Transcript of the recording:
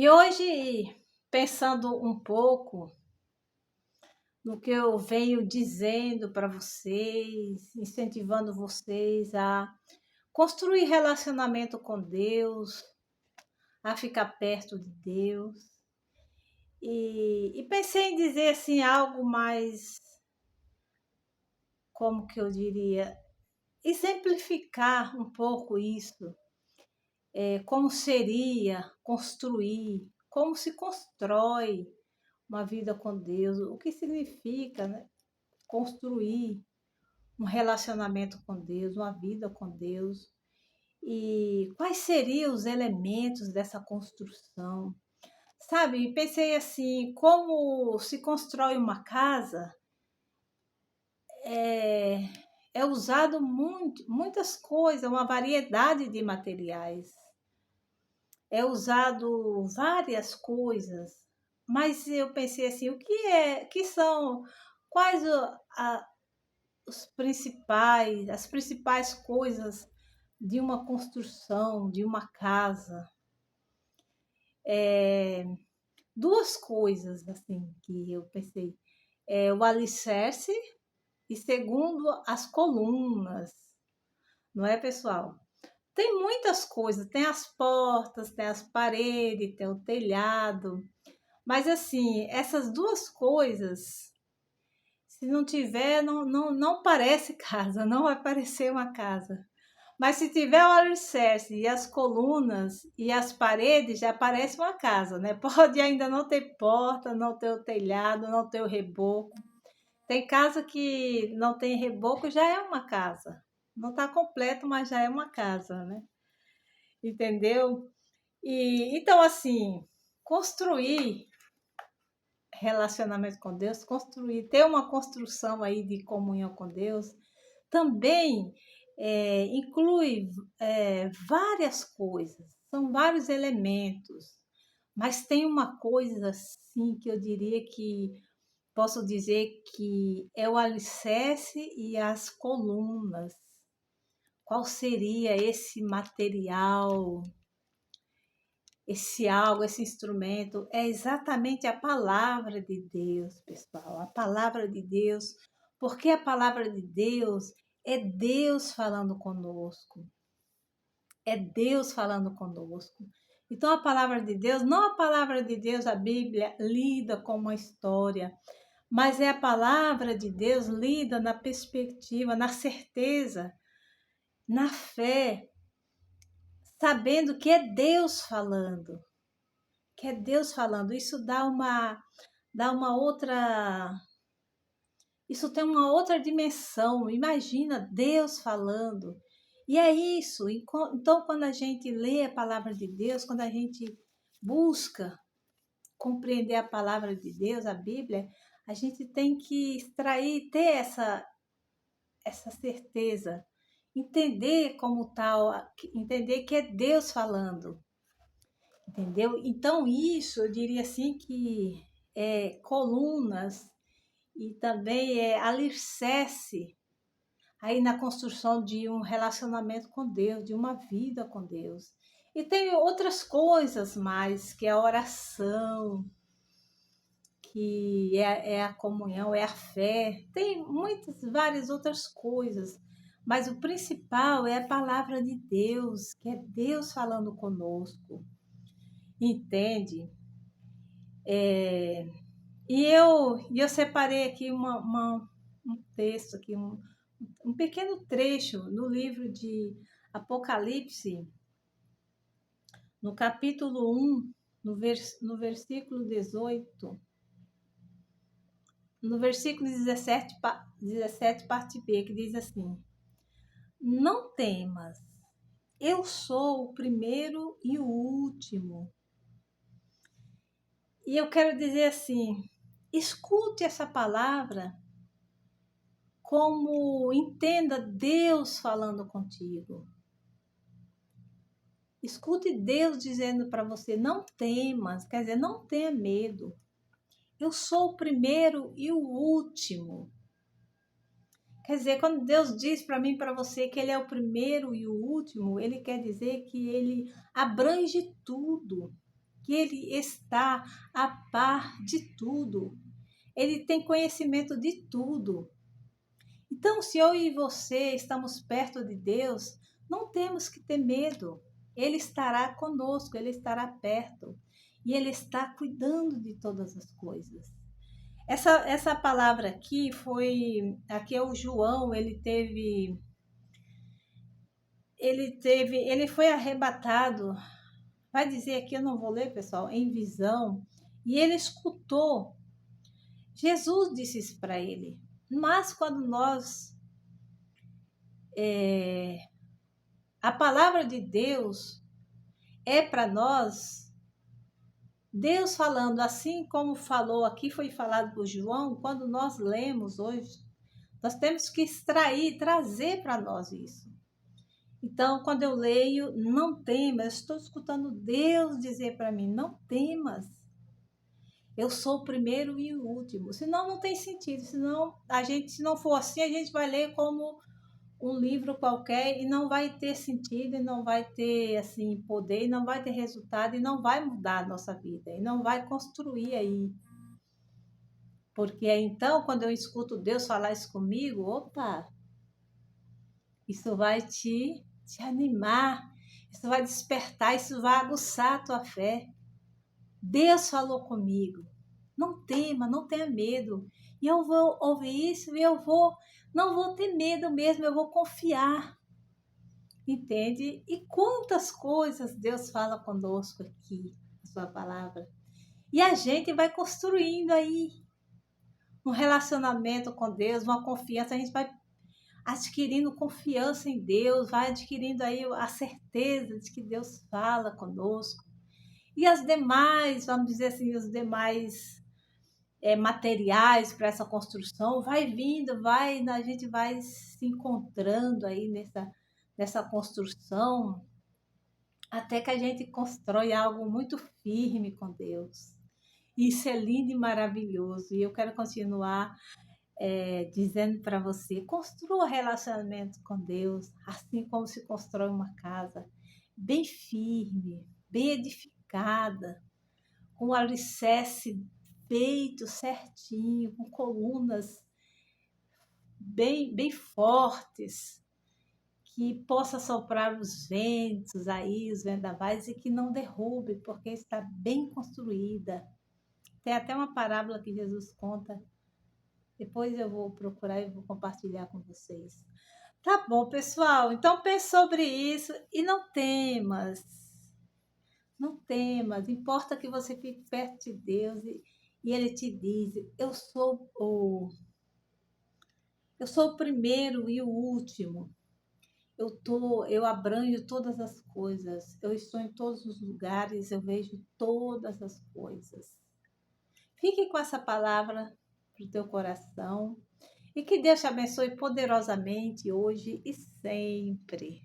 E hoje, pensando um pouco no que eu venho dizendo para vocês, incentivando vocês a construir relacionamento com Deus, a ficar perto de Deus. E pensei em dizer assim algo mais, como que eu diria, exemplificar um pouco isso, como seria construir, como se constrói uma vida com Deus, o que significa, né, construir um relacionamento com Deus, uma vida com Deus, e quais seriam os elementos dessa construção. Sabe, pensei assim, como se constrói uma casa, é, é usado muitas coisas, uma variedade de materiais, é usado várias coisas, mas eu pensei assim, que são, quais as principais coisas de uma construção, de uma casa? Duas coisas assim que eu pensei, o alicerce e segundo as colunas, não é, pessoal? Tem muitas coisas, tem as portas, tem as paredes, tem o telhado, mas assim, essas duas coisas, se não tiver, não parece casa, não vai parecer uma casa. Mas se tiver o alicerce e as colunas e as paredes, já parece uma casa, né? Pode ainda não ter porta, não ter o telhado, não ter o reboco. Tem casa que não tem reboco, já é uma casa. Não está completo, mas já é uma casa, né? Entendeu? E então, assim, construir relacionamento com Deus, ter uma construção aí de comunhão com Deus, também inclui várias coisas, são vários elementos, mas tem uma coisa assim que eu diria que posso dizer que é o alicerce e as colunas. Qual seria esse material, esse algo, esse instrumento? É exatamente a palavra de Deus, pessoal, a palavra de Deus, porque a palavra de Deus é Deus falando conosco. É Deus falando conosco. Então, a palavra de Deus, não a palavra de Deus, a Bíblia, lida como uma história, mas é a palavra de Deus lida na perspectiva, na certeza, na fé, sabendo que é Deus falando. Que é Deus falando. Isso dá uma outra. Isso tem uma outra dimensão. Imagina Deus falando. E é isso. Então, quando a gente lê a palavra de Deus, quando a gente busca compreender a palavra de Deus, a Bíblia, a gente tem que extrair, ter essa certeza, entender como tal, entender que é Deus falando, entendeu? Então, isso eu diria assim que é colunas e também é alicerce aí na construção de um relacionamento com Deus, de uma vida com Deus. E tem outras coisas mais, que é a oração, que é a comunhão, é a fé. Tem muitas, várias outras coisas, mas o principal é a palavra de Deus, que é Deus falando conosco, entende? E eu separei aqui um texto, aqui, um pequeno trecho no livro de Apocalipse, no capítulo 1, no versículo 18, no versículo 17, parte B, que diz assim: Não temas, eu sou o primeiro e o último. E eu quero dizer assim, escute essa palavra como entenda Deus falando contigo. Escute Deus dizendo para você, não temas, quer dizer, não tenha medo. Eu sou o primeiro e o último. Quer dizer, quando Deus diz para mim e para você que Ele é o primeiro e o último, Ele quer dizer que Ele abrange tudo, que Ele está a par de tudo. Ele tem conhecimento de tudo. Então, se eu e você estamos perto de Deus, não temos que ter medo. Ele estará conosco, Ele estará perto. E Ele está cuidando de todas as coisas. Essa palavra aqui é o João, ele foi arrebatado, vai dizer aqui, eu não vou ler, pessoal, em visão, e ele escutou. Jesus disse isso para ele. Mas quando a palavra de Deus é para nós, Deus falando assim como falou aqui, foi falado por João, quando nós lemos hoje, nós temos que extrair, trazer para nós isso. Então, quando eu leio, não temas, estou escutando Deus dizer para mim, não temas. Eu sou o primeiro e o último. Senão não tem sentido. Senão, se não for assim, a gente vai ler como um livro qualquer e não vai ter sentido, e não vai ter assim poder, e não vai ter resultado, e não vai mudar a nossa vida, e não vai construir aí. Porque então, quando eu escuto Deus falar isso comigo, opa, isso vai te animar, isso vai despertar, isso vai aguçar a tua fé. Deus falou comigo. Não tema, não tenha medo. E eu vou ouvir isso e não vou ter medo mesmo, eu vou confiar. Entende? E quantas coisas Deus fala conosco aqui, na sua palavra. E a gente vai construindo aí um relacionamento com Deus, uma confiança, a gente vai adquirindo confiança em Deus, vai adquirindo aí a certeza de que Deus fala conosco. E as demais, vamos dizer assim, os demais materiais para essa construção, vai vindo, a gente vai se encontrando aí nessa construção, até que a gente constrói algo muito firme com Deus. Isso é lindo e maravilhoso. E eu quero continuar dizendo para você, construa relacionamento com Deus, assim como se constrói uma casa, bem firme, bem edificada, com o alicerce feito certinho, com colunas bem fortes, que possa soprar os ventos aí, os vendavais, e que não derrube, porque está bem construída. Tem até uma parábola que Jesus conta. Depois eu vou procurar e vou compartilhar com vocês. Tá bom, pessoal? Então pense sobre isso e não temas. Não temas. Importa que você fique perto de Deus e Ele te diz: eu sou o primeiro e o último. Eu abranjo todas as coisas. Eu estou em todos os lugares. Eu vejo todas as coisas. Fique com essa palavra para o teu coração. E que Deus te abençoe poderosamente hoje e sempre.